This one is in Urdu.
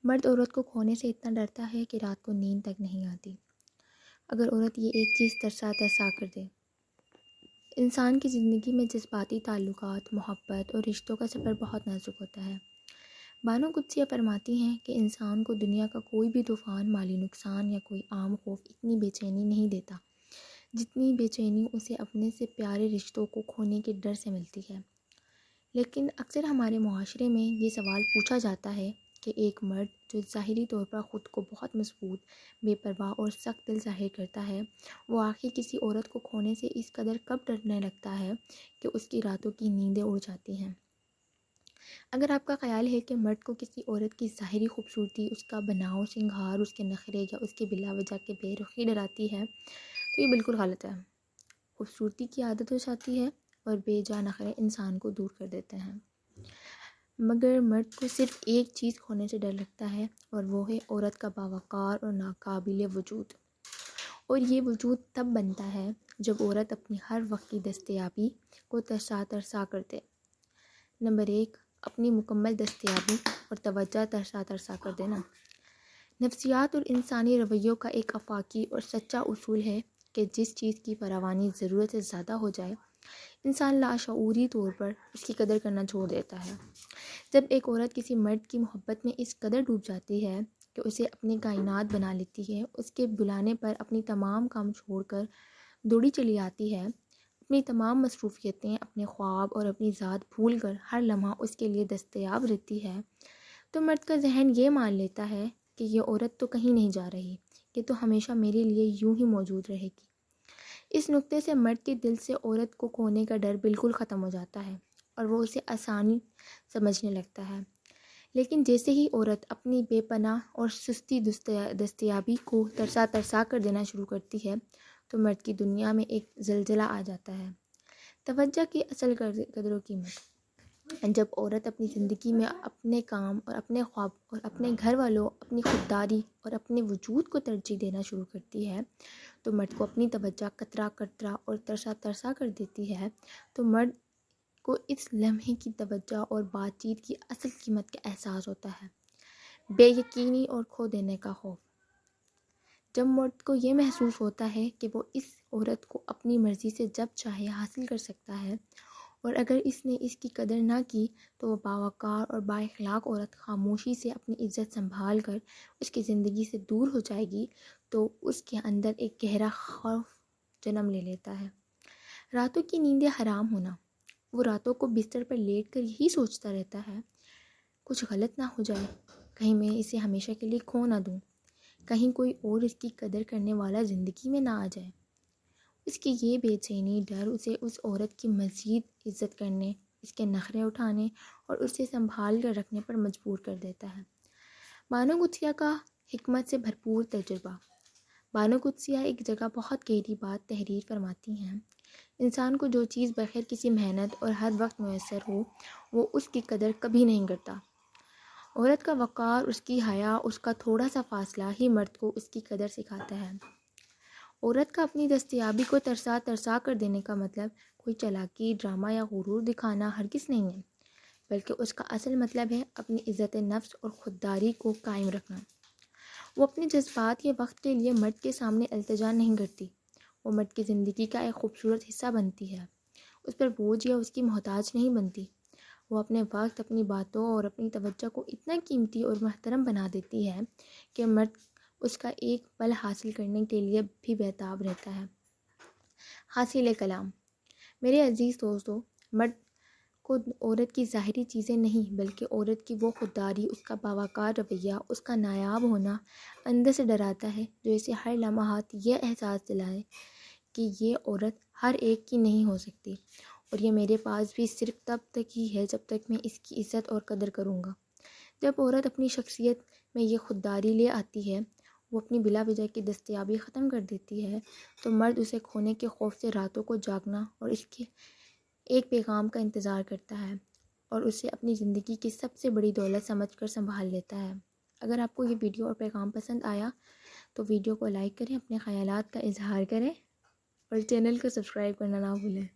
مرد عورت کو کھونے سے اتنا ڈرتا ہے کہ رات کو نیند تک نہیں آتی اگر عورت یہ ایک چیز ترسا کر دے۔ انسان کی زندگی میں جذباتی تعلقات، محبت اور رشتوں کا سفر بہت نازک ہوتا ہے۔ بانو قدسیہ فرماتی ہیں کہ انسان کو دنیا کا کوئی بھی طوفان، مالی نقصان یا کوئی عام خوف اتنی بے چینی نہیں دیتا جتنی بے چینی اسے اپنے سے پیارے رشتوں کو کھونے کے ڈر سے ملتی ہے۔ لیکن اکثر ہمارے معاشرے میں یہ سوال پوچھا جاتا ہے کہ ایک مرد جو ظاہری طور پر خود کو بہت مضبوط، بے پرواہ اور سخت دل ظاہر کرتا ہے، وہ آخر کسی عورت کو کھونے سے اس قدر کب ڈرنے لگتا ہے کہ اس کی راتوں کی نیندیں اڑ جاتی ہیں۔ اگر آپ کا خیال ہے کہ مرد کو کسی عورت کی ظاہری خوبصورتی، اس کا بناؤ سنگھار، اس کے نخرے یا اس کی بلا وجہ کے بے رخی ڈراتی ہے تو یہ بالکل غلط ہے۔ خوبصورتی کی عادت ہو جاتی ہے اور بے جا نخرے انسان کو دور کر دیتے ہیں، مگر مرد کو صرف ایک چیز کھونے سے ڈر لگتا ہے اور وہ ہے عورت کا باوقار اور ناقابل وجود۔ اور یہ وجود تب بنتا ہے جب عورت اپنی ہر وقت کی دستیابی کو ترسا کر دے۔ نمبر 1، اپنی مکمل دستیابی اور توجہ ترسا کر دینا۔ نفسیات اور انسانی رویوں کا ایک آفاقی اور سچا اصول ہے کہ جس چیز کی فراوانی ضرورت سے زیادہ ہو جائے، انسان لاشعوری طور پر اس کی قدر کرنا چھوڑ دیتا ہے۔ جب ایک عورت کسی مرد کی محبت میں اس قدر ڈوب جاتی ہے کہ اسے اپنی کائنات بنا لیتی ہے، اس کے بلانے پر اپنی تمام کام چھوڑ کر دوڑی چلی آتی ہے، اپنی تمام مصروفیتیں، اپنے خواب اور اپنی ذات بھول کر ہر لمحہ اس کے لیے دستیاب رہتی ہے، تو مرد کا ذہن یہ مان لیتا ہے کہ یہ عورت تو کہیں نہیں جا رہی، یہ تو ہمیشہ میرے لیے یوں ہی موجود رہے گی۔ اس نقطے سے مرد کے دل سے عورت کو کھونے کا ڈر بالکل ختم ہو جاتا ہے اور وہ اسے آسانی سمجھنے لگتا ہے۔ لیکن جیسے ہی عورت اپنی بے پناہ اور سستی دستیابی کو ترسا کر دینا شروع کرتی ہے تو مرد کی دنیا میں ایک زلزلہ آ جاتا ہے۔ توجہ کی اصل قدر و قیمت۔ جب عورت اپنی زندگی میں اپنے کام اور اپنے خواب اور اپنے گھر والوں، اپنی خودداری اور اپنے وجود کو ترجیح دینا شروع کرتی ہے تو مرد کو اپنی توجہ کترا اور ترسا کر دیتی ہے، تو مرد کو اس لمحے کی توجہ اور بات چیت کی اصل قیمت کا احساس ہوتا ہے۔ بے یقینی اور کھو دینے کا خوف۔ جب مرد کو یہ محسوس ہوتا ہے کہ وہ اس عورت کو اپنی مرضی سے جب چاہے حاصل کر سکتا ہے اور اگر اس نے اس کی قدر نہ کی تو وہ باوقار اور با اخلاق عورت خاموشی سے اپنی عزت سنبھال کر اس کی زندگی سے دور ہو جائے گی، تو اس کے اندر ایک گہرا خوف جنم لے لیتا ہے۔ راتوں کی نیندیں حرام ہونا۔ وہ راتوں کو بستر پر لیٹ کر یہی سوچتا رہتا ہے، کچھ غلط نہ ہو جائے، کہیں میں اسے ہمیشہ کے لیے کھو نہ دوں، کہیں کوئی اور اس کی قدر کرنے والا زندگی میں نہ آ جائے۔ اس کی یہ بے چینی ڈر اسے اس عورت کی مزید عزت کرنے، اس کے نخرے اٹھانے اور اسے سنبھال کر رکھنے پر مجبور کر دیتا ہے۔ بانو قدسیہ کا حکمت سے بھرپور تجربہ۔ بانو قدسیہ ایک جگہ بہت گہری بات تحریر فرماتی ہیں، انسان کو جو چیز بغیر کسی محنت اور ہر وقت میسر ہو وہ اس کی قدر کبھی نہیں کرتا۔ عورت کا وقار، اس کی حیا، اس کا تھوڑا سا فاصلہ ہی مرد کو اس کی قدر سکھاتا ہے۔ عورت کا اپنی دستیابی کو ترسا کر دینے کا مطلب کوئی چالاکی، ڈرامہ یا غرور دکھانا ہرگز نہیں ہے، بلکہ اس کا اصل مطلب ہے اپنی عزت نفس اور خودداری کو قائم رکھنا۔ وہ اپنے جذبات یا وقت کے لیے مرد کے سامنے التجا نہیں کرتی، وہ مرد کی زندگی کا ایک خوبصورت حصہ بنتی ہے، اس پر بوجھ یا اس کی محتاج نہیں بنتی۔ وہ اپنے وقت، اپنی باتوں اور اپنی توجہ کو اتنا قیمتی اور محترم بنا دیتی ہے کہ مرد اس کا ایک پل حاصل کرنے کے لیے بھی بےتاب رہتا ہے۔ حاصل کلام۔ میرے عزیز دوستو، مرد کو عورت کی ظاہری چیزیں نہیں بلکہ عورت کی وہ خودداری، اس کا باوقار رویہ، اس کا نایاب ہونا اندر سے ڈراتا ہے، جو اسے ہر لمحات یہ احساس دلائے کہ یہ عورت ہر ایک کی نہیں ہو سکتی اور یہ میرے پاس بھی صرف تب تک ہی ہے جب تک میں اس کی عزت اور قدر کروں گا۔ جب عورت اپنی شخصیت میں یہ خودداری لے آتی ہے، وہ اپنی بلا وجہ کی دستیابی ختم کر دیتی ہے، تو مرد اسے کھونے کے خوف سے راتوں کو جاگنا اور اس کے ایک پیغام کا انتظار کرتا ہے اور اسے اپنی زندگی کی سب سے بڑی دولت سمجھ کر سنبھال لیتا ہے۔ اگر آپ کو یہ ویڈیو اور پیغام پسند آیا تو ویڈیو کو لائک کریں، اپنے خیالات کا اظہار کریں اور چینل کو سبسکرائب کرنا نہ بھولیں۔